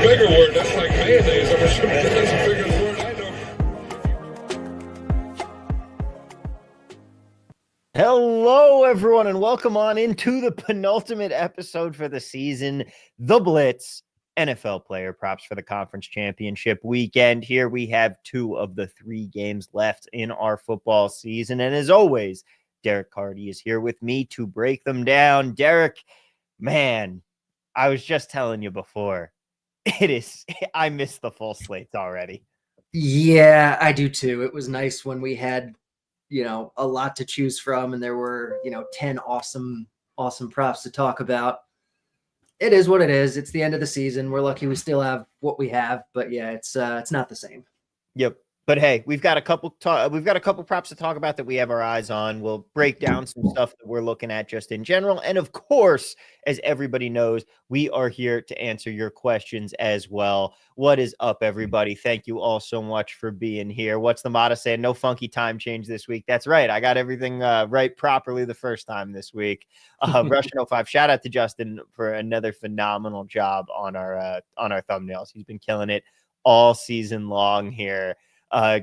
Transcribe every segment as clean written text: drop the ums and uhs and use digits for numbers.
bigger word. That's like mayonnaise. I'm sure that's the biggest word I know. Hello, everyone, and welcome on into the penultimate episode for the season, the Blitz, NFL player props for the conference championship weekend. Here we have 2 of the 3 games left in our football season, and as always, Derek Carty is here with me to break them down. Derek, man, I was just telling you before, I miss the full slates already. Yeah, I do too. It was nice when we had, a lot to choose from and there were, 10 awesome props to talk about. It is what it is. It's the end of the season. We're lucky we still have what we have, but yeah, it's not the same. Yep. But hey, we've got a couple props to talk about that we have our eyes on. We'll break down some stuff that we're looking at just in general. And of course, as everybody knows, we are here to answer your questions as well. What is up, everybody? Thank you all so much for being here. What's the motto saying? No funky time change this week. That's right. I got everything right properly the first time this week. Russian 05. Shout out to Justin for another phenomenal job on our thumbnails. He's been killing it all season long here.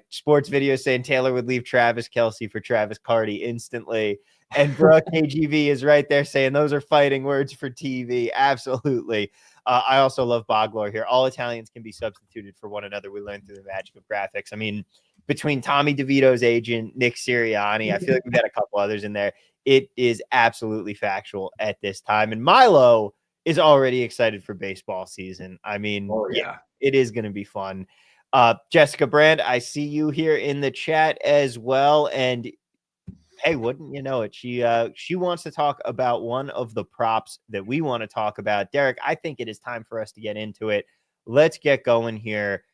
Sports video saying Taylor would leave Travis Kelce for Travis Carty instantly. And Brooke KGV is right there saying those are fighting words for TV. Absolutely. I also love Boglor here. All Italians can be substituted for one another. We learned through the magic of graphics. I mean, between Tommy DeVito's agent, Nick Sirianni, I feel like we've got a couple others in there. It is absolutely factual at this time. And Milo is already excited for baseball season. I mean, yeah, it is going to be fun. Jessica Brand, I see you here in the chat as well. And hey, wouldn't you know it? She wants to talk about one of the props that we want to talk about. Derek, I think it is time for us to get into it. Let's get going here.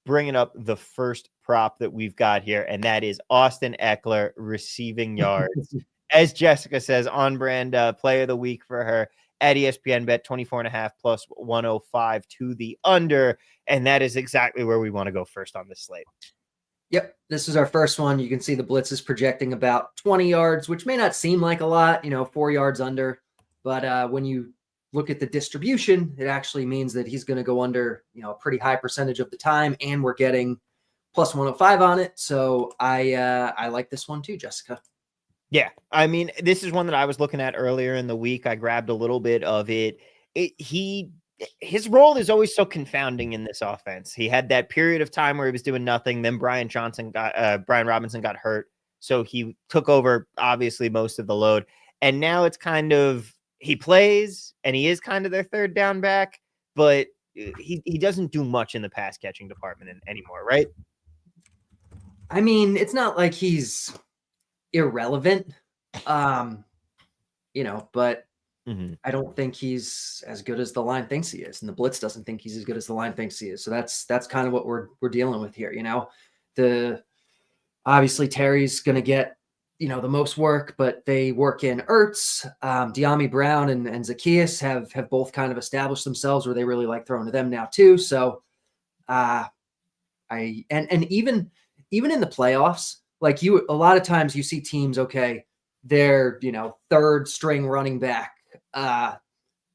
Bringing up the first prop that we've got here, and that is Austin Ekeler receiving yards. As Jessica says, on brand play of the week for her. At ESPN bet 24.5 plus 105 to the under. And that is exactly where we want to go first on this slate. Yep. This is our first one. You can see the Blitz is projecting about 20 yards, which may not seem like a lot, 4 yards under. But when you look at the distribution, it actually means that he's going to go under, a pretty high percentage of the time. And we're getting plus 105 on it. So I like this one too, Jessica. Yeah, I mean, this is one that I was looking at earlier in the week. I grabbed a little bit of it. His role is always so confounding in this offense. He had that period of time where he was doing nothing. Then Brian Robinson got hurt. So he took over, obviously, most of the load. And now it's kind of, he plays and he is kind of their third down back, but he doesn't do much in the pass catching department anymore, right? I mean, it's not like he's irrelevant, but I don't think he's as good as the line thinks he is, and the Blitz doesn't think he's as good as the line thinks he is. So that's kind of what we're dealing with here. Obviously Terry's going to get the most work, but they work in Ertz. De'Ami Brown and Zacchaeus have both kind of established themselves where they really like throwing to them now too. So even in the playoffs. Like a lot of times you see teams, okay, their, third string running back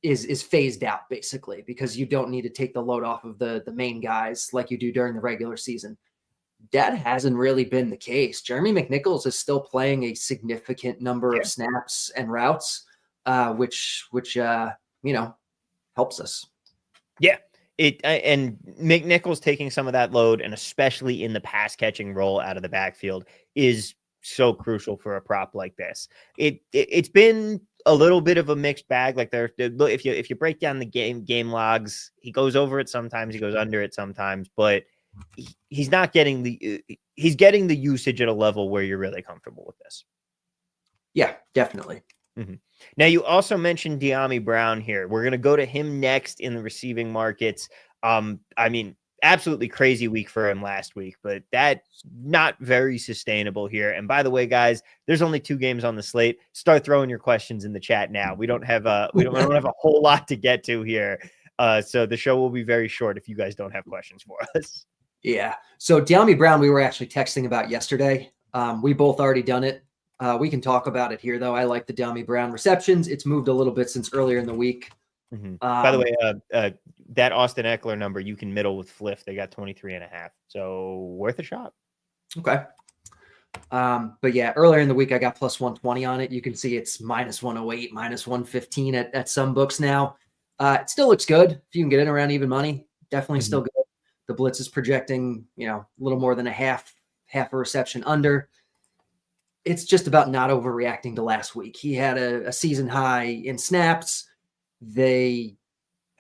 is phased out basically because you don't need to take the load off of the main guys like you do during the regular season. That hasn't really been the case. Jeremy McNichols is still playing a significant number of snaps and routes, which helps us. Yeah. And McNichols taking some of that load, and especially in the pass catching role out of the backfield, is so crucial for a prop like this. It's been a little bit of a mixed bag. Like if you break down the game logs, he goes over it sometimes, he goes under it sometimes, but he's not getting he's getting the usage at a level where you're really comfortable with this. Yeah, definitely. Mm-hmm. Now, you also mentioned De'Ami Brown here. We're going to go to him next in the receiving markets. I mean, absolutely crazy week for him last week, but that's not very sustainable here. And by the way, guys, there's only 2 games on the slate. Start throwing your questions in the chat now. We don't have a whole lot to get to here. So the show will be very short if you guys don't have questions for us. Yeah. So De'Ami Brown, we were actually texting about yesterday. We both already done it. We can talk about it here, though. I like the De'Ami Brown receptions. It's moved a little bit since earlier in the week. Mm-hmm. By the way, that Austin Ekeler number, you can middle with Fliff. They got 23.5. So worth a shot. Okay. But yeah, earlier in the week, I got plus 120 on it. You can see it's minus 108, minus 115 at some books now. It still looks good. If you can get in around even money, definitely still good. The Blitz is projecting, a little more than a half a reception under. It's just about not overreacting to last week. He had a season high in snaps. They've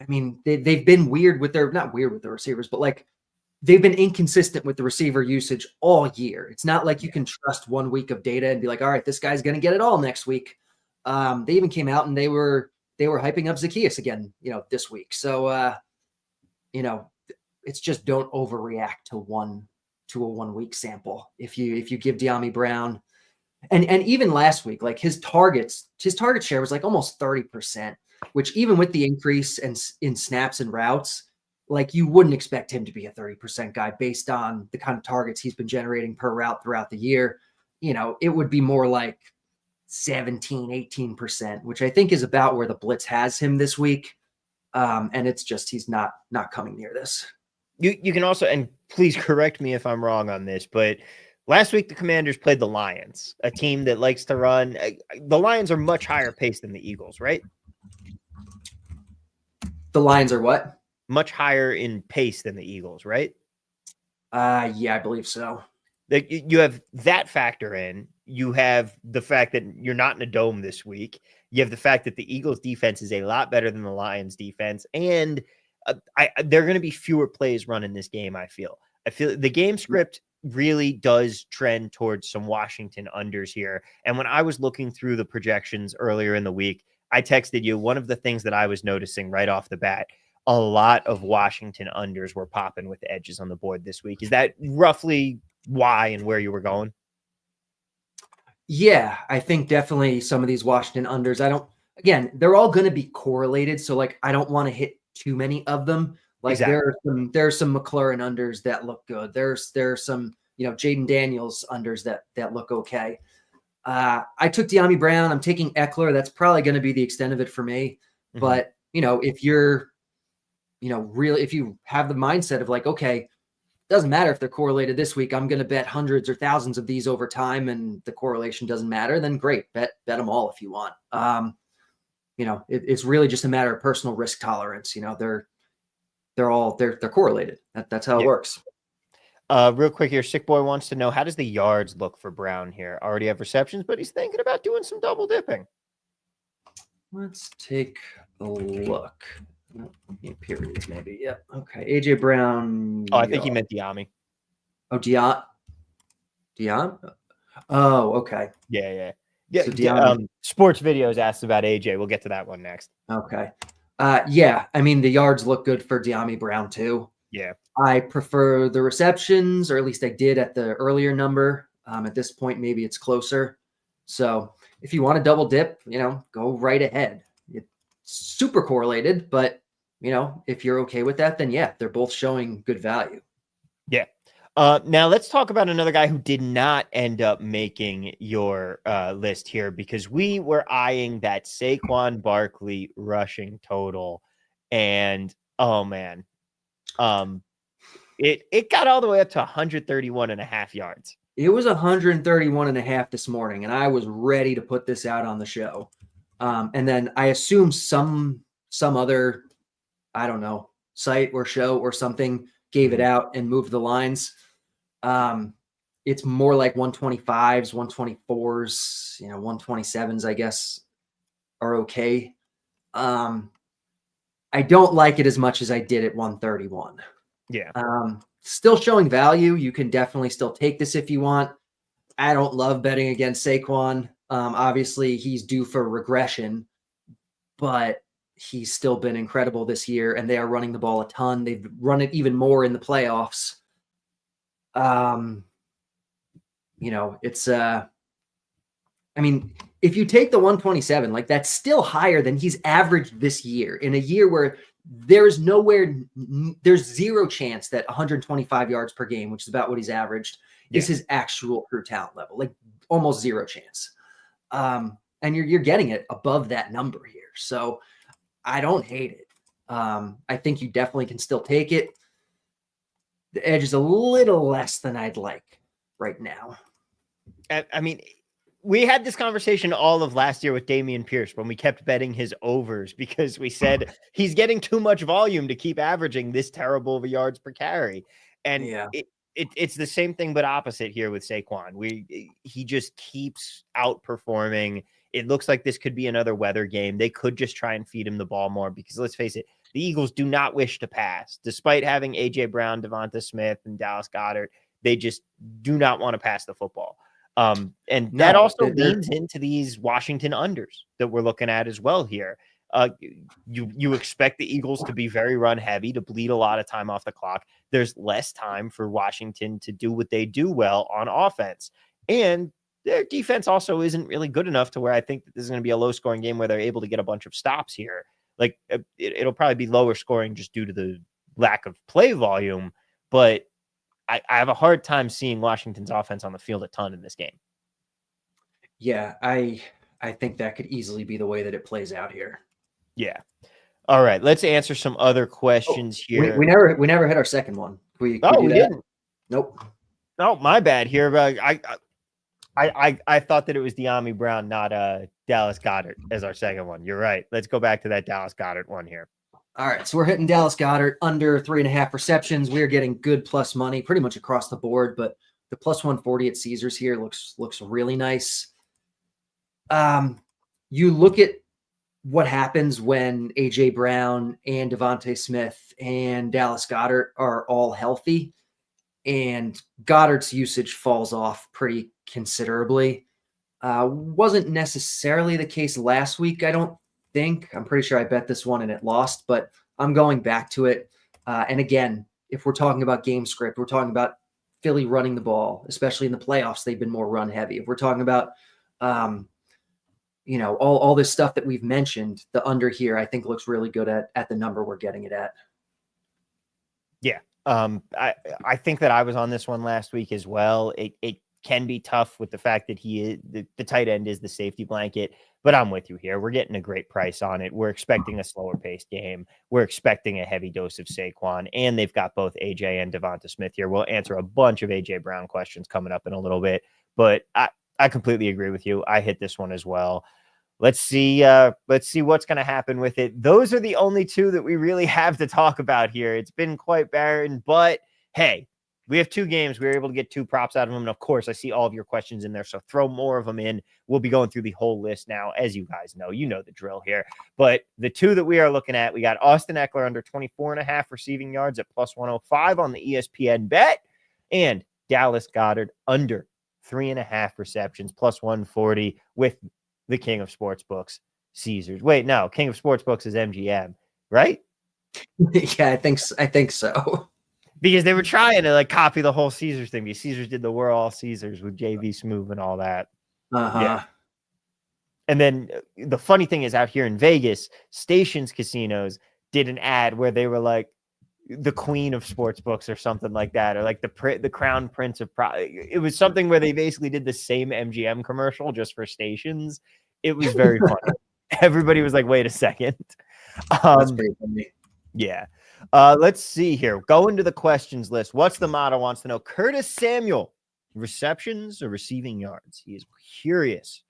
been weird with not weird with the receivers, but like they've been inconsistent with the receiver usage all year. It's not like you can trust 1 week of data and be like, all right, this guy's going to get it all next week. They even came out and they were hyping up Zacchaeus again, this week. So, it's just don't overreact to a 1 week sample. If you give DeAndre Brown and even last week, like his target share was like almost 30%, which even with the increase in snaps and routes, like you wouldn't expect him to be a 30% guy based on the kind of targets he's been generating per route throughout the year. It would be more like 17, 18%, which I think is about where the Blitz has him this week. And it's just, he's not coming near this. You can also, and please correct me if I'm wrong on this, but last week the Commanders played the Lions, a team that likes to run. The Lions are much higher paced than the Eagles, right? The Lions are what? Much higher in pace than the Eagles, right? Yeah, I believe so. You have that factor in. You have the fact that you're not in a dome this week. You have the fact that the Eagles defense is a lot better than the Lions defense. And there are going to be fewer plays run in this game, I feel. The game script really does trend towards some Washington unders here. And when I was looking through the projections earlier in the week, I texted you one of the things that I was noticing right off the bat. A lot of Washington unders were popping with edges on the board this week. Is that roughly why and where you were going? Yeah, I think definitely some of these Washington unders, they're all going to be correlated. So like, I don't want to hit too many of them. Like exactly. There's some McLaurin unders that look good. There's some, Jaden Daniels unders that look okay. I took DeAndre Brown. I'm taking Ekeler. That's probably going to be the extent of it for me. Mm-hmm. But, if you're, really, if you have the mindset of like, okay, doesn't matter if they're correlated this week, I'm going to bet hundreds or thousands of these over time and the correlation doesn't matter, then great. Bet them all if you want. It's really just a matter of personal risk tolerance. They're correlated. That's how it works. Real quick here, Sick Boy wants to know, how does the yards look for Brown here? Already have receptions, but he's thinking about doing some double dipping. Let's take a look. Periods, maybe. Yeah. Okay. AJ Brown. Oh, I think he meant DeAndre. Oh, Dion? Oh, okay. Yeah. So Sports Videos asked about AJ. We'll get to that one next. Okay. Yeah. I mean, the yards look good for DeAndre Brown too. Yeah. I prefer the receptions, or at least I did at the earlier number. At this point, maybe it's closer. So if you want to double dip, go right ahead. It's super correlated, but if you're okay with that, then yeah, they're both showing good value. Yeah. Now let's talk about another guy who did not end up making your list here, because we were eyeing that Saquon Barkley rushing total, and oh man, it got all the way up to 131.5 yards. It was 131.5 this morning, and I was ready to put this out on the show. And then I assume some other, I don't know, site or show or something gave it out and moved the lines. It's more like 125s, 124s, 127s, I guess, are okay. I don't like it as much as I did at 131. Yeah. Still showing value. You can definitely still take this if you want. I don't love betting against Saquon. Obviously, he's due for regression, but he's still been incredible this year, and they are running the ball a ton. They've run it even more in the playoffs. It's if you take the 127, like that's still higher than he's averaged this year, in a year where there's zero chance that 125 yards per game, which is about what he's averaged, is his actual true talent level, like almost zero chance. And you're getting it above that number here. So I don't hate it. I think you definitely can still take it. The edge is a little less than I'd like right now. I mean, we had this conversation all of last year with Dameon Pierce when we kept betting his overs because we said he's getting too much volume to keep averaging this terrible of a yards per carry. And Yeah. It's the same thing, but opposite here with Saquon. He just keeps outperforming. It looks like this could be another weather game. They could just try and feed him the ball more because let's face it, the Eagles do not wish to pass. Despite having A.J. Brown, Devonta Smith, and Dallas Goedert, they just do not want to pass the football. That also leans into these Washington unders that we're looking at as well here. You expect the Eagles to be very run heavy, to bleed a lot of time off the clock. There's less time for Washington to do what they do well on offense. And their defense also isn't really good enough to where I think that this is going to be a low scoring game where they're able to get a bunch of stops here. Like it'll probably be lower scoring just due to the lack of play volume, but I have a hard time seeing Washington's offense on the field a ton in this game. Yeah, I think that could easily be the way that it plays out here. Yeah. All right. Let's answer some other questions here. We never hit our second one. We didn't. Nope. No, my bad here. But I thought that it was DeAndre Brown, not Dallas Goedert as our second one. You're right. Let's go back to that Dallas Goedert one here. All right. So we're hitting Dallas Goedert under 3.5 receptions. We're getting good plus money pretty much across the board, but the plus 140 at Caesars here looks really nice. You look at what happens when A.J. Brown and Devonta Smith and Dallas Goedert are all healthy, and Goddard's usage falls off pretty considerably. Wasn't necessarily the case last week, I don't think. I'm pretty sure I bet this one and it lost, but I'm going back to it. And again, if we're talking about game script, we're talking about Philly running the ball, especially in the playoffs. They've been more run heavy. If we're talking about all this stuff that we've mentioned, the under here, I think looks really good at the number we're getting it at. Yeah. I think that I was on this one last week as well. It can be tough with the fact that the tight end is the safety blanket, but I'm with you here. We're getting a great price on it. We're expecting a slower paced game. We're expecting a heavy dose of Saquon, and they've got both AJ and Devonta Smith here. We'll answer a bunch of AJ Brown questions coming up in a little bit, but I completely agree with you. I hit this one as well. Let's see what's going to happen with it. Those are the only two that we really have to talk about here. It's been quite barren, but hey, we have two games. We were able to get two props out of them. And of course, I see all of your questions in there, so throw more of them in. We'll be going through the whole list now. As you guys know, you know the drill here. But the two that we are looking at, we got Austin Ekeler under 24.5 receiving yards at plus 105 on the ESPN bet, and Dallas Goedert under 3.5 receptions plus 140 with the king of sportsbooks, Caesars. Wait, no, king of sportsbooks is MGM, right? Yeah, I think so. Because they were trying to copy the whole Caesars thing. Because Caesars did the "We're all Caesars" with JV Smoove and all that. Yeah. And then the funny thing is, out here in Vegas, Stations Casinos did an ad where they were like the queen of sportsbooks or something like that, or like the crown prince of it was something where they basically did the same MGM commercial just for Stations. It was very funny. Everybody was like, wait a second. That's pretty funny. Yeah. Let's see here. Go into the questions list. What's the motto? Wants to know. Curtis Samuel, receptions or receiving yards? He is curious.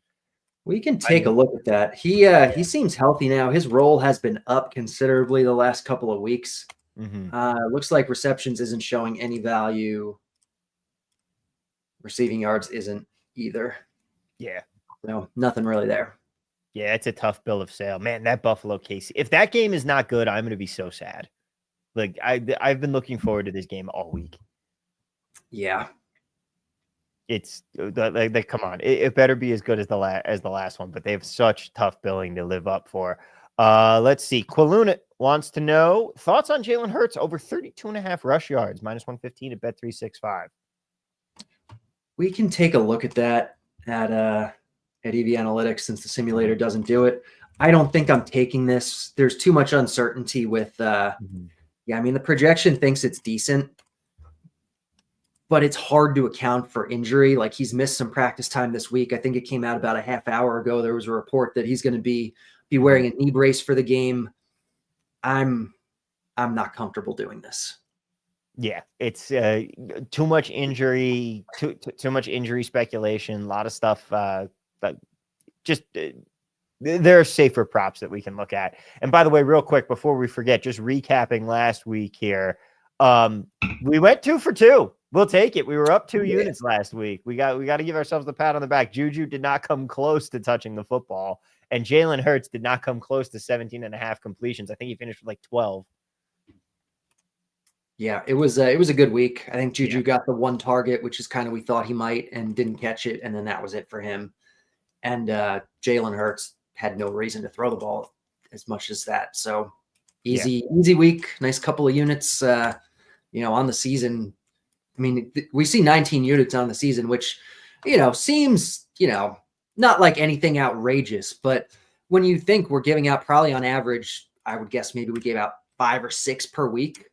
We can take a look at that. He seems healthy now. His role has been up considerably the last couple of weeks. Looks like receptions isn't showing any value. Receiving yards isn't either. Yeah. No, nothing really there. Yeah, it's a tough bill of sale. Man, that Buffalo KC. If that game is not good, I'm going to be so sad. Like I've been looking forward to this game all week. Yeah. It's like come on. It better be as good as the last one, but they have such tough billing to live up for. Let's see. Quilunit wants to know thoughts on Jalen Hurts over 32.5 rush yards, minus 115 at Bet365. We can take a look at that at EV Analytics since the simulator doesn't do it. I don't think I'm taking this. There's too much uncertainty with I mean, the projection thinks it's decent, but it's hard to account for injury. Like he's missed some practice time this week. I think it came out about a half hour ago. There was a report that he's going to be wearing a knee brace for the game. I'm not comfortable doing this. Yeah, it's too much injury, too much injury speculation, a lot of stuff. But just there are safer props that we can look at. And by the way, real quick before we forget, just recapping last week here, we went 2 for 2. We'll take it. We were up 2 units last week. We got to give ourselves the pat on the back. Juju did not come close to touching the football, and Jalen Hurts did not come close to 17.5 completions. I think he finished with like 12. Yeah, it was a good week. I think Juju got the one target, which is kind of we thought he might, and didn't catch it, and then that was it for him. And Jalen Hurts had no reason to throw the ball as much as that. So easy week, nice couple of units. On the season. I mean, we see 19 units on the season, which seems not like anything outrageous, but when you think we're giving out probably on average, I would guess maybe we gave out 5 or 6 per week.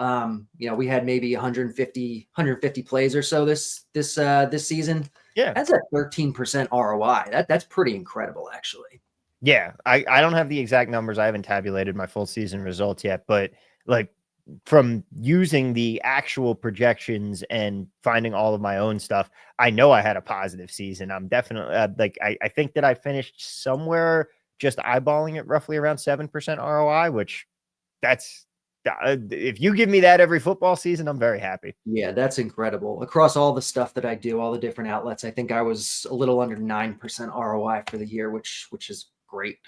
We had maybe 150 plays or so this season. Yeah. That's a 13% ROI. That's pretty incredible, actually. Yeah. I don't have the exact numbers. I haven't tabulated my full season results yet, but like from using the actual projections and finding all of my own stuff, I know I had a positive season. I'm definitely I think that I finished somewhere just eyeballing it roughly around 7% ROI, which that's, if you give me that every football season, I'm very happy. Yeah, that's incredible. Across all the stuff that I do, all the different outlets, I think I was a little under 9% ROI for the year, which is great.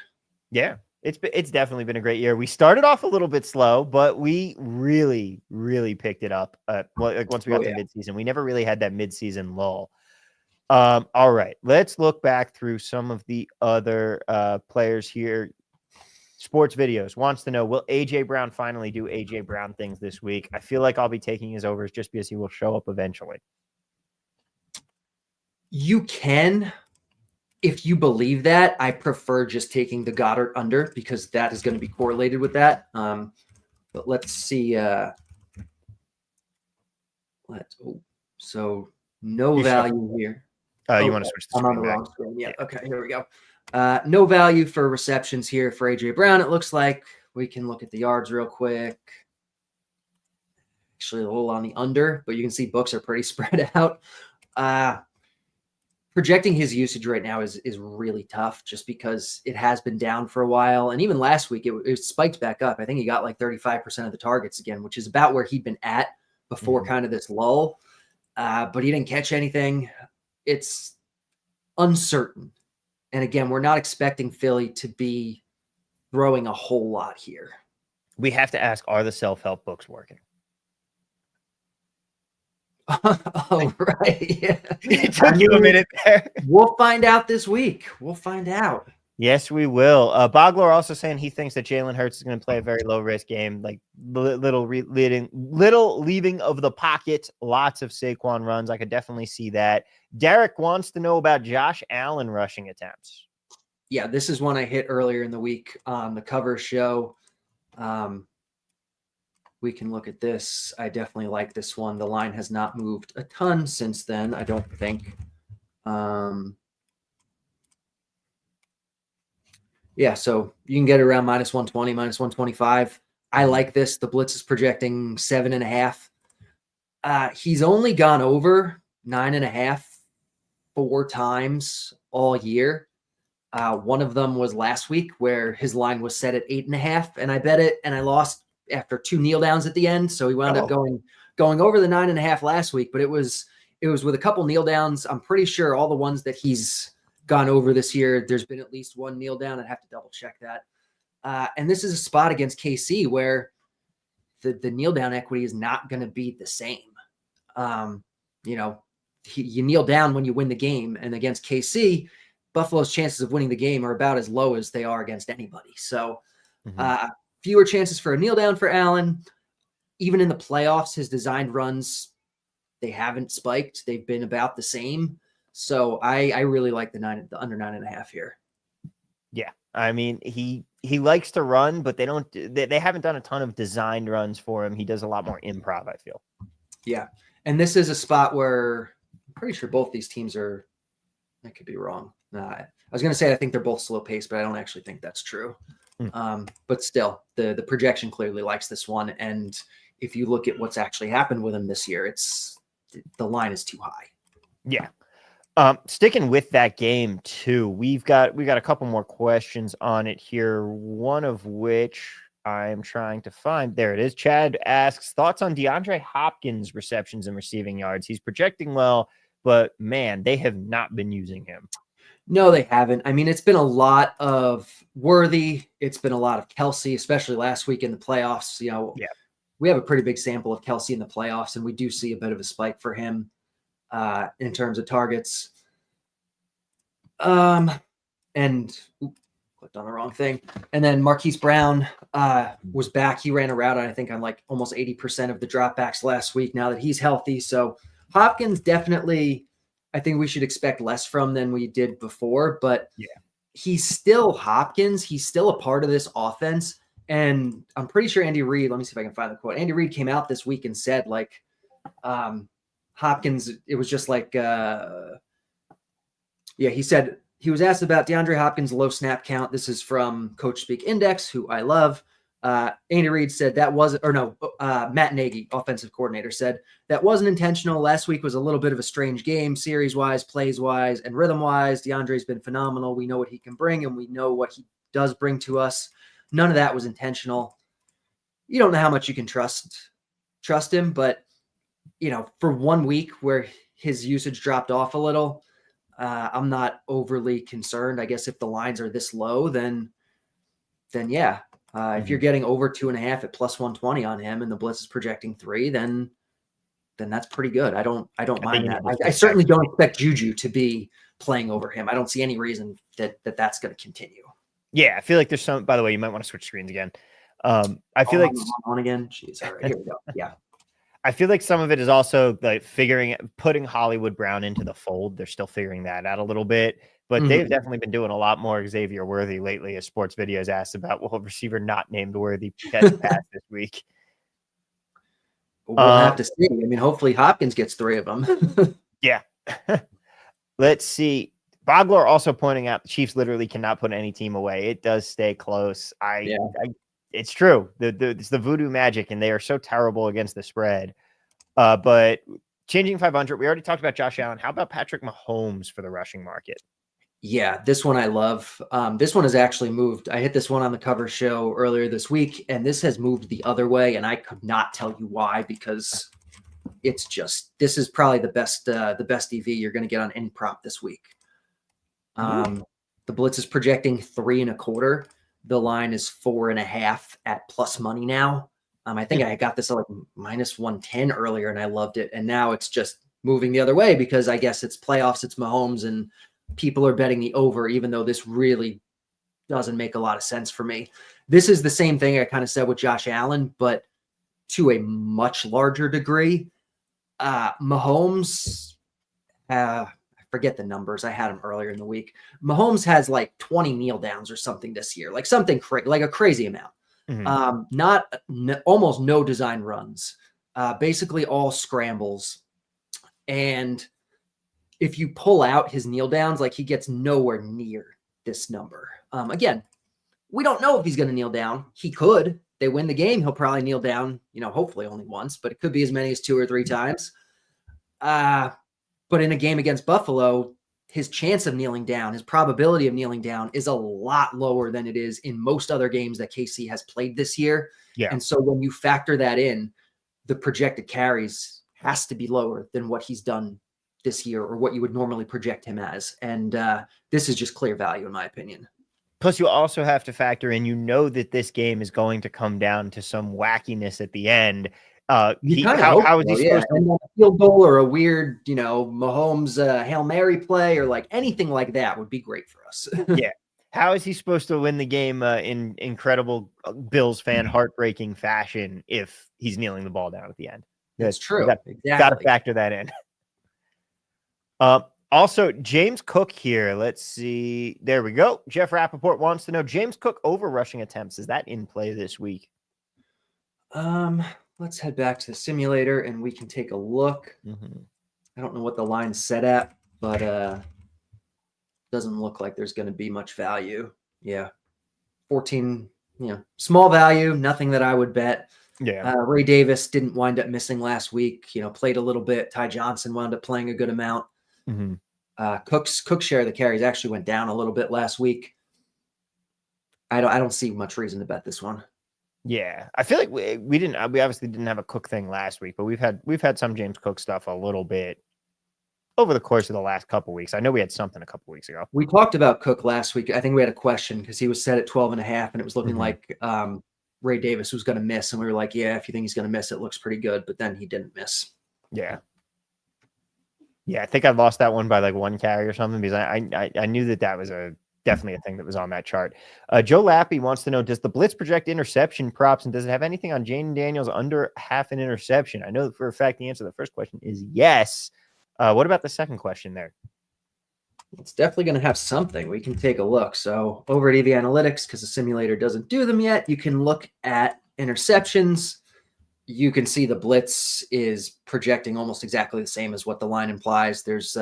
Yeah, it's definitely been a great year. We started off a little bit slow, but we really, really picked it up. Once we got to midseason, we never really had that midseason lull. All right, let's look back through some of the other players here. Sports Videos wants to know, will AJ Brown finally do AJ Brown things this week? I feel like I'll be taking his overs just because he will show up eventually. You can, if you believe that. I prefer just taking the Goedert under because that is going to be correlated with that. But let's see. So no value here. You want to switch the screen? I'm on the wrong screen. Yeah. Okay. Here we go. No value for receptions here for AJ Brown. It looks like we can look at the yards real quick. Actually, a little on the under, but you can see books are pretty spread out. Projecting his usage right now is really tough just because it has been down for a while. And even last week, it spiked back up. I think he got like 35% of the targets again, which is about where he'd been at before kind of this lull. But he didn't catch anything. It's uncertain. And again, we're not expecting Philly to be throwing a whole lot here. We have to ask, are the self-help books working? Oh, right. Yeah. It took you a minute there. We'll find out this week. We'll find out. Yes, we will. Bogler also saying he thinks that Jalen Hurts is going to play a very low-risk game, like little leaving of the pocket, lots of Saquon runs. I could definitely see that. Derek wants to know about Josh Allen rushing attempts. Yeah, this is one I hit earlier in the week on the cover show. We can look at this. I definitely like this one. The line has not moved a ton since then, I don't think. Yeah, so you can get it around minus 120, minus 125. I like this. The Blitz is projecting 7.5. He's only gone over 9.5 4 times all year. One of them was last week where his line was set at 8.5, and I bet it, and I lost after 2 kneel downs at the end. So he wound up going over the 9.5 last week, but it was with a couple kneel downs. I'm pretty sure all the ones that he's gone over this year, there's been at least 1 kneel down. I'd have to double check that. And this is a spot against KC where the kneel down equity is not going to be the same. You kneel down when you win the game, and against KC, Buffalo's chances of winning the game are about as low as they are against anybody. So fewer chances for a kneel down for Allen. Even in the playoffs, his designed runs, they haven't spiked. They've been about the same. So I really like the under 9.5 here. Yeah. I mean, he likes to run, but they haven't done a ton of designed runs for him. He does a lot more improv, I feel. Yeah. And this is a spot where I'm pretty sure both these teams are, I could be wrong. I was going to say, I think they're both slow paced, but I don't actually think that's true. But still, the projection clearly likes this one. And if you look at what's actually happened with him this year, the line is too high. Yeah. Sticking with that game too, we got a couple more questions on it here. One of which I'm trying to find. There it is. Chad asks thoughts on DeAndre Hopkins' receptions and receiving yards. He's projecting well, but man, they have not been using him. No, they haven't. I mean, it's been a lot of Worthy. It's been a lot of Kelsey, especially last week in the playoffs. We have a pretty big sample of Kelsey in the playoffs, and we do see a bit of a spike for him in terms of targets. And clicked on the wrong thing. And then Marquise Brown was back. He ran a route, I think, on like almost 80% of the dropbacks last week now that he's healthy. So Hopkins definitely, I think we should expect less from than we did before, but he's still Hopkins. He's still a part of this offense. And I'm pretty sure Andy Reid, let me see if I can find the quote. Andy Reid came out this week and said like Hopkins, it was just like, he said he was asked about DeAndre Hopkins' low snap count. This is from Coach Speak Index, who I love. Andy Reid said Matt Nagy, offensive coordinator, said that wasn't intentional. Last week was a little bit of a strange game, series-wise, plays-wise, and rhythm-wise. DeAndre's been phenomenal. We know what he can bring, and we know what he does bring to us. None of that was intentional. You don't know how much you can trust him, but, for 1 week where his usage dropped off a little, I'm not overly concerned. I guess if the lines are this low, then yeah. If you're getting over 2.5 at plus 120 on him and the Blitz is projecting 3, then that's pretty good. I don't mind that. I certainly don't expect Juju to be playing over him. I don't see any reason that's going to continue. Yeah, I feel like there's some, by the way, you might want to switch screens again. I feel like on again. Jeez, all right, here we go. Yeah. I feel like some of it is also like putting Hollywood Brown into the fold. They're still figuring that out a little bit, but they've definitely been doing a lot more Xavier Worthy lately, as Sports Videos asked about, will a receiver not named Worthy catch a pass this week? We'll have to see. I mean, hopefully Hopkins gets 3 of them. Yeah. Let's see. Bogler also pointing out the Chiefs literally cannot put any team away. It does stay close. It's true. It's the voodoo magic, and they are so terrible against the spread. But changing 500, we already talked about Josh Allen. How about Patrick Mahomes for the rushing market? Yeah, this one I love. This one has actually moved. I hit this one on the cover show earlier this week, and this has moved the other way, and I could not tell you why, because this is probably the best EV you're going to get on any prop this week. The Blitz is projecting 3.25. The line is 4.5 at plus money now. I think I got this at like minus 110 earlier, and I loved it. And now it's just moving the other way because I guess it's playoffs, it's Mahomes, and people are betting the over, even though this really doesn't make a lot of sense for me. This is the same thing I kind of said with Josh Allen, but to a much larger degree. Mahomes, I forget the numbers. I had him earlier in the week. Mahomes has like 20 kneel downs or something this year, like something like a crazy amount. Almost no design runs, basically all scrambles. And if you pull out his kneel downs, like he gets nowhere near this number. Again, we don't know if he's going to kneel down. He could. They win the game, he'll probably kneel down, hopefully only once, but it could be as many as 2 or 3 times. But in a game against Buffalo, his chance of kneeling down, his probability of kneeling down is a lot lower than it is in most other games that KC has played this year. Yeah. And so when you factor that in, the projected carries has to be lower than what he's done this year or what you would normally project him as. And this is just clear value in my opinion. Plus, you also have to factor in, that this game is going to come down to some wackiness at the end. How is he supposed to a field goal or a weird, Mahomes Hail Mary play or like anything like that would be great for us. Yeah. How is he supposed to win the game in incredible Bills fan heartbreaking fashion if he's kneeling the ball down at the end? That's true. Exactly. Got to factor that in. Also, James Cook here. Let's see. There we go. Jeff Rappaport wants to know, James Cook over rushing attempts. Is that in play this week? Let's head back to the simulator and we can take a look. I don't know what the line's set at, but doesn't look like there's going to be much value. Yeah. 14, small value, nothing that I would bet. Yeah. Ray Davis didn't wind up missing last week, played a little bit. Ty Johnson wound up playing a good amount. Mm-hmm. Cook's share of the carries actually went down a little bit last week. I don't see much reason to bet this one. Yeah, I feel like we obviously didn't have a Cook thing last week, but we've had some James Cook stuff a little bit over the course of the last couple weeks. I know we had something a couple weeks ago. We talked about Cook last week. I think we had a question because he was set at 12.5 and it was looking like Ray Davis was going to miss. And we were like, yeah, if you think he's going to miss, it looks pretty good. But then he didn't miss. Yeah. Yeah, I think I lost that one by like 1 carry or something because I knew that was definitely a thing that was on that chart. Joe Lappy wants to know, does the Blitz project interception props, and does it have anything on Jaden Daniels under half an interception? I know that for a fact the answer to the first question is yes. What about the second question there? It's definitely going to have something. We can take a look. So over at EV Analytics, because the simulator doesn't do them yet, you can look at interceptions. You can see the Blitz is projecting almost exactly the same as what the line implies. There's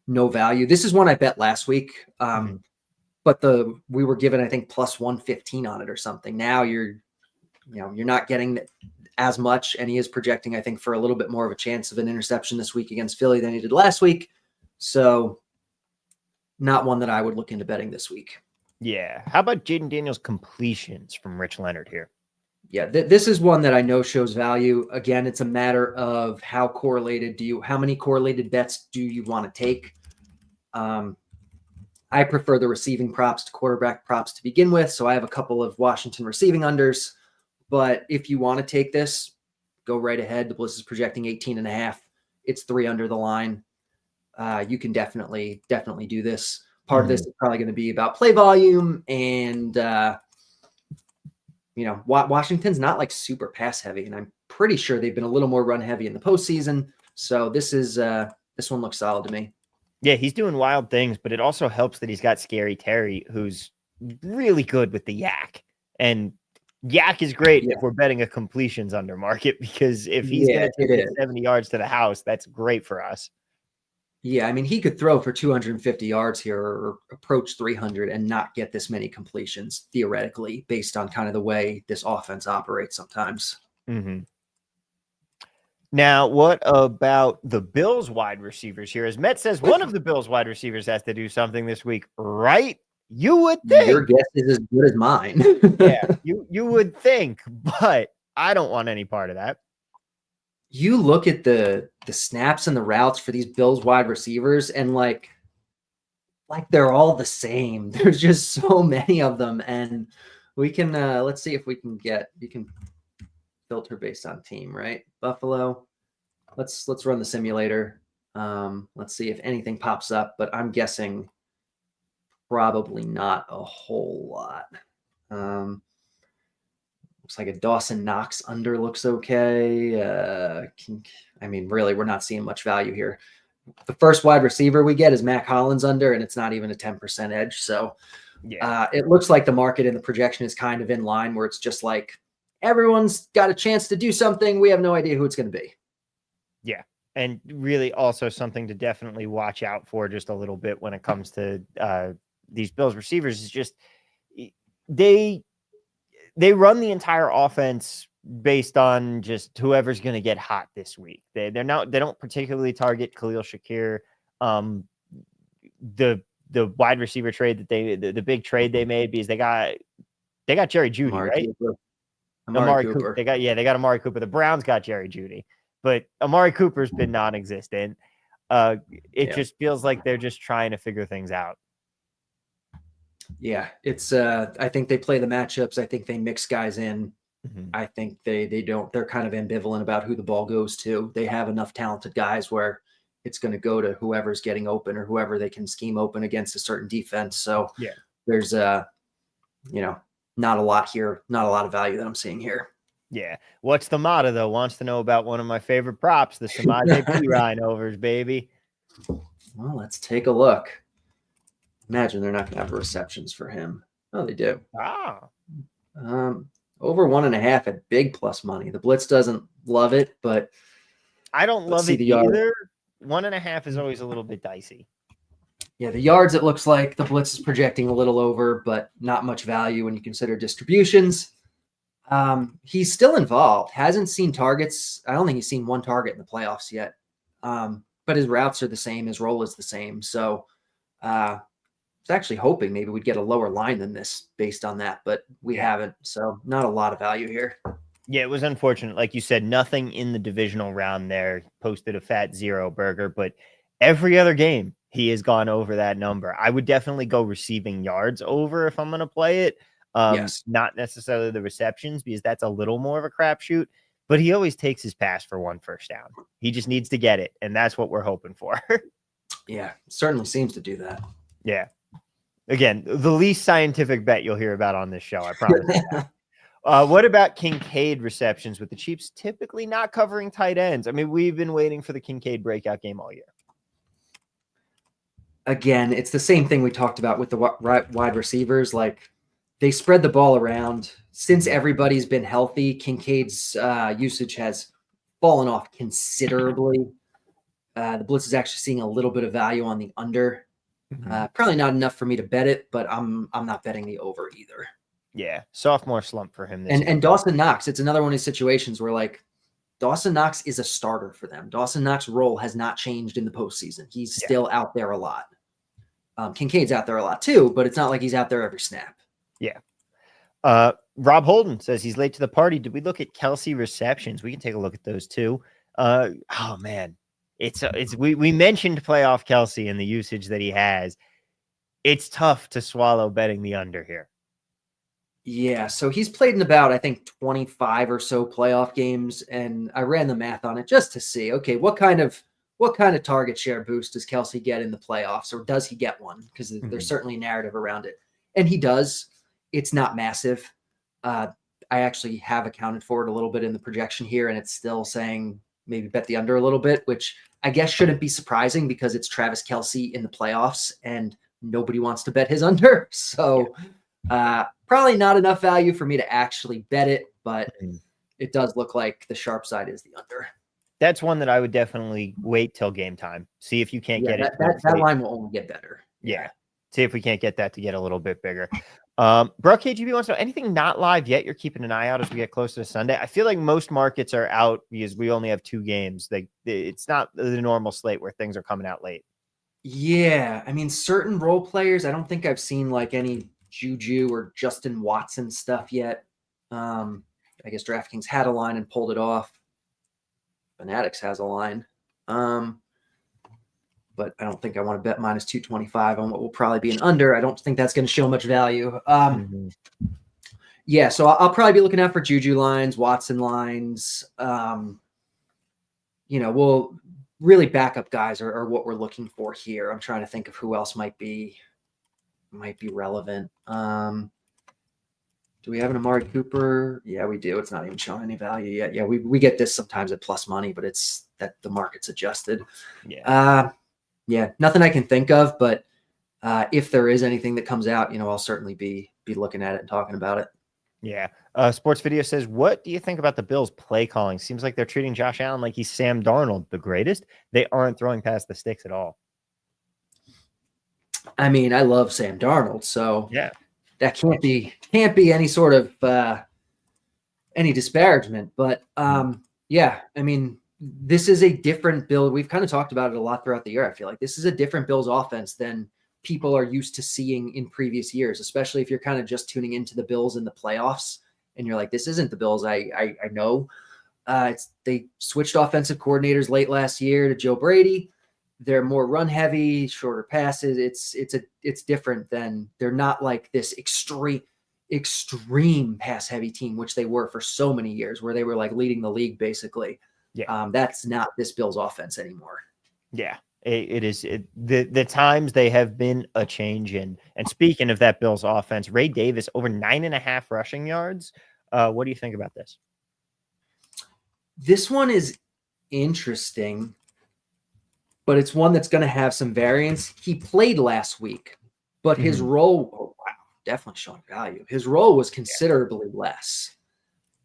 no value. This is one I bet last week. But we were given, I think, plus 115 on it or something. Now you're not getting as much, and he is projecting, I think, for a little bit more of a chance of an interception this week against Philly than he did last week. So not one that I would look into betting this week. Yeah. How about Jaden Daniels completions from Rich Leonard here? Yeah, this is one that I know shows value. Again, it's a matter of how many correlated bets do you want to take? I prefer the receiving props to quarterback props to begin with. So I have a couple of Washington receiving unders, but if you want to take this, go right ahead. The Blitz is projecting 18.5. It's 3 under the line. You can definitely do this. Part of this is probably going to be about play volume and, Washington's not like super pass heavy, and I'm pretty sure they've been a little more run heavy in the postseason. So this one looks solid to me. Yeah, he's doing wild things, but it also helps that he's got Scary Terry, who's really good with the yak. And yak is great if we're betting a completions under market, because if he's going to take 70 yards to the house, that's great for us. Yeah, I mean, he could throw for 250 yards here or approach 300 and not get this many completions, theoretically, based on kind of the way this offense operates sometimes. Mm-hmm. Now, what about the Bills wide receivers here? As Met says, one of the Bills wide receivers has to do something this week, right? You would think. Your guess is as good as mine. Yeah, you would think, but I don't want any part of that. You look at the snaps and the routes for these Bills wide receivers, and like they're all the same. There's just so many of them, and we can let's see if you can filter based on team, right? Buffalo. Let's run the simulator. Let's see if anything pops up, but I'm guessing probably not a whole lot. Looks like a Dawson Knox under looks okay. I mean, really, we're not seeing much value here. The first wide receiver we get is Mac Hollins under, and it's not even a 10% edge. So it looks like the market and the projection is kind of in line, where it's just like everyone's got a chance to do something. We have no idea who it's going to be. Yeah. And really also something to definitely watch out for just a little bit when it comes to these Bills receivers is just they run the entire offense based on just whoever's going to get hot this week. They don't particularly target Khalil Shakir. The wide receiver trade that the big trade they made, because they got Jerry Jeudy, right? Amari Cooper. They got Amari Cooper. The Browns got Jerry Jeudy, but Amari Cooper's been non-existent. It just feels like they're just trying to figure things out. Yeah, it's I think they play the matchups. I think they mix guys in. Mm-hmm. I think they're kind of ambivalent about who the ball goes to. They have enough talented guys where it's going to go to whoever's getting open or whoever they can scheme open against a certain defense. So there's not a lot here, not a lot of value that I'm seeing here. Yeah. What's the motto though? Wants to know about one of my favorite props, the Samaje Perine overs, baby. Well, let's take a look. Imagine they're not going to have receptions for him. Oh, they do. Over 1.5 at big plus money. The Blitz doesn't love it, but I don't love it either. 1.5 is always a little bit dicey. Yeah, the yards, it looks like the Blitz is projecting a little over, but not much value when you consider distributions. He's still involved, hasn't seen targets. I don't think he's seen one target in the playoffs yet. But his routes are the same. His role is the same. So I was actually hoping maybe we'd get a lower line than this based on that, but we haven't. So not a lot of value here. Yeah, it was unfortunate. Like you said, nothing in the divisional round there. Posted a fat 0 burger, but every other game he has gone over that number. I would definitely go receiving yards over if I'm going to play it. Yes. Not necessarily the receptions, because that's a little more of a crapshoot, but he always takes his pass for 1 first down. He just needs to get it, and that's what we're hoping for. Yeah, certainly seems to do that. Yeah. Again, the least scientific bet you'll hear about on this show, I promise you that. What about Kincaid receptions with the Chiefs typically not covering tight ends? I mean, we've been waiting for the Kincaid breakout game all year. Again, it's the same thing we talked about with the wide receivers. Like, they spread the ball around. Since everybody's been healthy, Kincaid's usage has fallen off considerably. The Blitz is actually seeing a little bit of value on the under. Probably not enough for me to bet it, but I'm not betting the over either. Yeah, sophomore slump for him this year. And Dawson Knox, it's another one of these situations where, like, Dawson Knox is a starter for them. Dawson Knox's role has not changed in the postseason. He's still out there a lot. Kincaid's out there a lot too, but it's not like he's out there every snap. Yeah. Rob Holden says he's late to the party. Did we look at Kelsey receptions? We can take a look at those too. Oh man, we mentioned playoff Kelsey and the usage that he has. It's tough to swallow betting the under here. Yeah, so he's played in about, I think, 25 or so playoff games, and I ran the math on it just to see, okay, what kind of target share boost does Kelsey get in the playoffs, or does he get one? Because there's certainly a narrative around it, and he does. It's not massive. I actually have accounted for it a little bit in the projection here, and it's still saying maybe bet the under a little bit, which I guess shouldn't be surprising because it's Travis Kelce in the playoffs, and nobody wants to bet his under. So probably not enough value for me to actually bet it, but it does look like the sharp side is the under. That's one that I would definitely wait till game time. See if you can't get it. That line will only get better. Yeah. See if we can't get that to get a little bit bigger. Bro, KGB wants to know anything not live yet you're keeping an eye out as we get closer to Sunday? I feel like most markets are out because we only have 2 games. It's not the normal slate where things are coming out late. Yeah. I mean, certain role players, I don't think I've seen like any Juju or Justin Watson stuff yet. I guess DraftKings had a line and pulled it off. Fanatics has a line. But I don't think I want to bet minus 225 on what will probably be an under. I don't think that's going to show much value. Yeah, so I'll probably be looking out for Juju lines, Watson lines. We'll really backup guys are what we're looking for here. I'm trying to think of who else might be relevant. Do we have an Amari Cooper? Yeah, we do. It's not even showing any value yet. Yeah, we get this sometimes at plus money, but it's that the market's adjusted. Yeah, nothing I can think of, but if there is anything that comes out, I'll certainly be looking at it and talking about it. Yeah. Sports Video says, what do you think about the Bills' play calling? Seems like they're treating Josh Allen like he's Sam Darnold, the greatest. They aren't throwing past the sticks at all. I mean, I love Sam Darnold, so yeah, that can't be any sort of any disparagement. But yeah, I mean, this is a different Bill. We've kind of talked about it a lot throughout the year. I feel like this is a different Bills offense than people are used to seeing in previous years, especially if you're kind of just tuning into the Bills in the playoffs and you're like, this isn't the Bills I know. They switched offensive coordinators late last year to Joe Brady. They're more run heavy, shorter passes. It's different than they're not like this extreme pass heavy team, which they were for so many years, where they were like leading the league basically. Yeah. That's not this Bills offense anymore. Yeah, it is. The times they have been a change in. And speaking of that Bills offense, Ray Davis over 9.5 rushing yards. What do you think about this? This one is interesting, but it's one that's going to have some variance. He played last week, but his role, definitely showing value. His role was considerably less.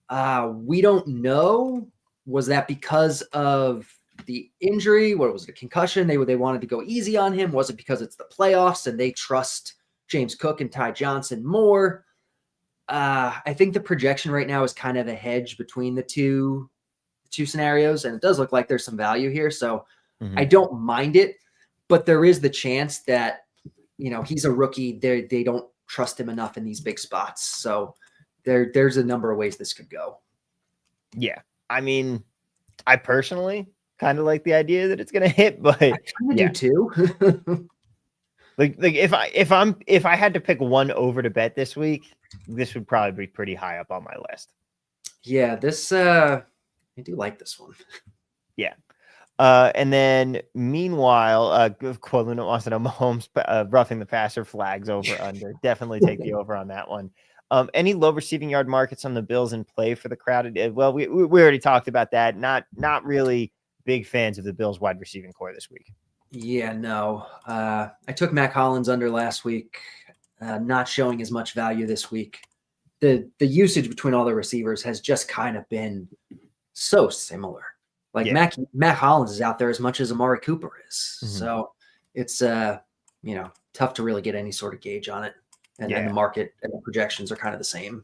We don't know. Was that because of the injury? What was it, a concussion? They wanted to go easy on him. Was it because it's the playoffs and they trust James Cook and Ty Johnson more? I think the projection right now is kind of a hedge between the two scenarios, and it does look like there's some value here. So I don't mind it, but there is the chance that, he's a rookie. They don't trust him enough in these big spots. So there's a number of ways this could go. Yeah. I mean, I personally kind of like the idea that it's going to hit, but I do too. like if I had to pick one over to bet this week, this would probably be pretty high up on my list. Yeah, this I do like this one. Yeah. And then meanwhile, Quillen wants to know Mahomes roughing the passer flags over under. Definitely take the over on that one. Any low receiving yard markets on the Bills in play for the crowd? Well, we already talked about that. Not really big fans of the Bills wide receiving core this week. Yeah, no. I took Mac Hollins under last week, not showing as much value this week. The usage between all the receivers has just kind of been so similar. Like Mac Hollins is out there as much as Amari Cooper is. So it's tough to really get any sort of gauge on it. And the market and the projections are kind of the same.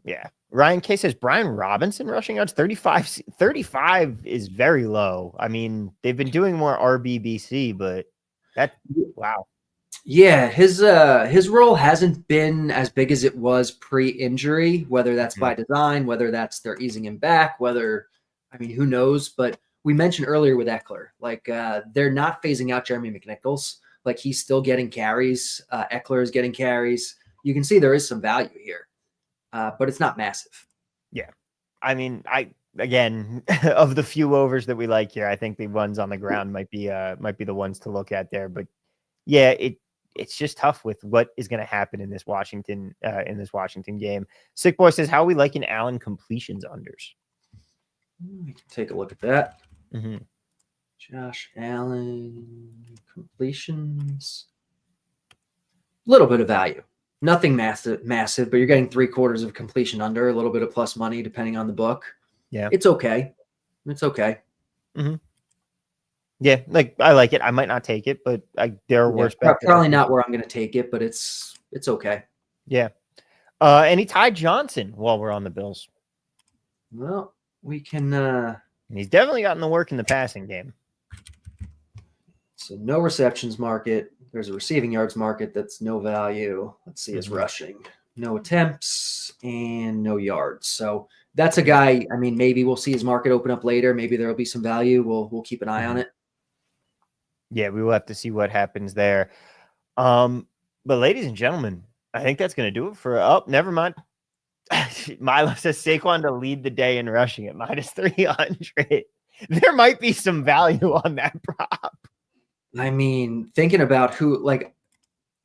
Yeah. Ryan K says Brian Robinson rushing yards 35 is very low. I mean, they've been doing more RBBC, but wow. Yeah, his role hasn't been as big as it was pre-injury, whether that's by design, whether that's they're easing him back, who knows? But we mentioned earlier with Ekeler, they're not phasing out Jeremy McNichols. Like he's still getting carries. Ekeler is getting carries. You can see there is some value here, but it's not massive. Yeah. I mean, again, of the few overs that we like here, I think the ones on the ground might be the ones to look at there. But yeah, it's just tough with what is going to happen in this Washington game. Sick Boy says, how are we liking Allen completions unders? We can take a look at that. Josh Allen completions. A little bit of value. Nothing massive, but you're getting 3/4 of completion under, a little bit of plus money depending on the book. Yeah. It's okay. Yeah, I like it. I might not take it, but there are worse bets. Probably not where I'm going to take it, but it's okay. Yeah. Any Ty Johnson while we're on the Bills? Well, we can. He's definitely gotten the work in the passing game. So no receptions market. There's a receiving yards market that's no value. Let's see his rushing. No attempts and no yards. So that's a guy. I mean, maybe we'll see his market open up later. Maybe there'll be some value. We'll keep an eye on it. Yeah, we will have to see what happens there. But ladies and gentlemen, I think that's going to do it for. Oh, never mind. Milo says Saquon to lead the day in rushing at -300. There might be some value on that prop. I mean, thinking about who,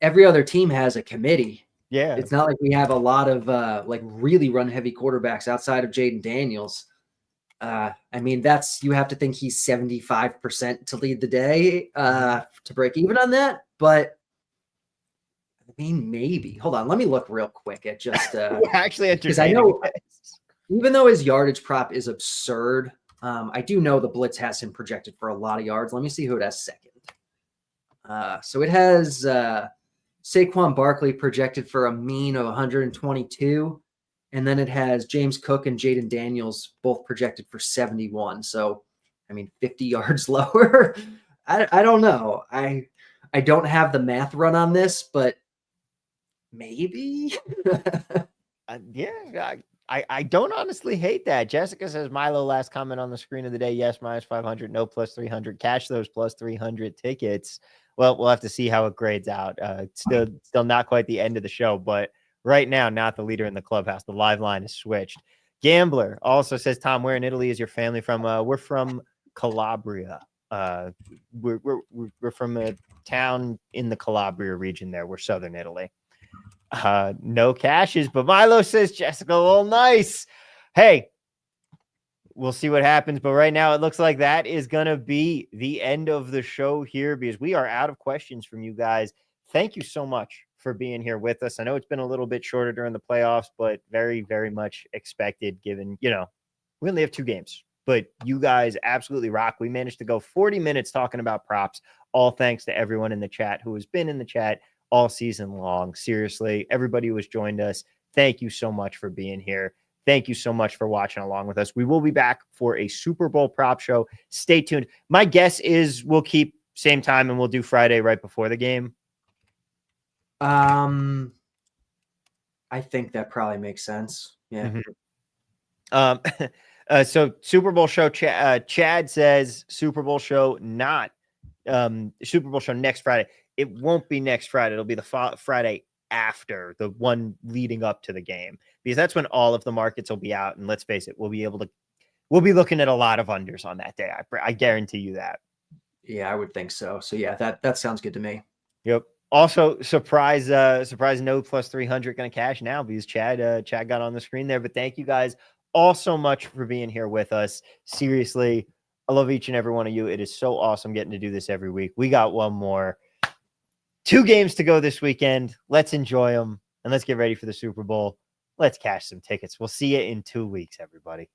every other team has a committee. Yeah. It's not like we have a lot of really run heavy quarterbacks outside of Jaden Daniels. I mean, you have to think he's 75% to lead the day to break even on that. But I mean, maybe. Hold on. Let me look real quick at just actually, because I know even though his yardage prop is absurd, I do know the Blitz has him projected for a lot of yards. Let me see who it has second. So it has Saquon Barkley projected for a mean of 122. And then it has James Cook and Jaden Daniels both projected for 71. So, I mean, 50 yards lower. I don't know. I don't have the math run on this, but maybe. I don't honestly hate that. Jessica says Milo last comment on the screen of the day. Yes, -500, no +300. Cash those +300 tickets. Well, we'll have to see how it grades out. Still not quite the end of the show, but right now, not the leader in the clubhouse. The live line is switched. Gambler also says, Tom, where in Italy is your family from? We're from Calabria. We're from a town in the Calabria region there. We're southern Italy. No cashes, but Milo says, Jessica, well, nice. Hey, we'll see what happens. But right now, it looks like that is going to be the end of the show here because we are out of questions from you guys. Thank you so much for being here with us. I know it's been a little bit shorter during the playoffs, but very, very much expected given, we only have 2 games. but you guys absolutely rock. We managed to go 40 minutes talking about props, all thanks to everyone in the chat who has been in the chat all season long. Seriously, everybody who has joined us, thank you so much for being here. Thank you so much for watching along with us. We will be back for a Super Bowl prop show. Stay tuned. My guess is we'll keep same time and we'll do Friday right before the game. I think that probably makes sense. Yeah. Mm-hmm. So Super Bowl show, Chad says Super Bowl show, not Super Bowl show next Friday. It won't be next Friday. It'll be the Friday after, the one leading up to the game, because that's when all of the markets will be out. And let's face it, we'll be looking at a lot of unders on that day. I guarantee you that. Yeah, I would think so. So yeah, that sounds good to me. Yep. Also, surprise no plus 300 going to cash now because Chad got on the screen there. But thank you guys all so much for being here with us. Seriously, I love each and every one of you. It is so awesome getting to do this every week. We got one more. 2 games to go this weekend. Let's enjoy them and let's get ready for the Super Bowl. Let's cash some tickets. We'll see you in 2 weeks, everybody.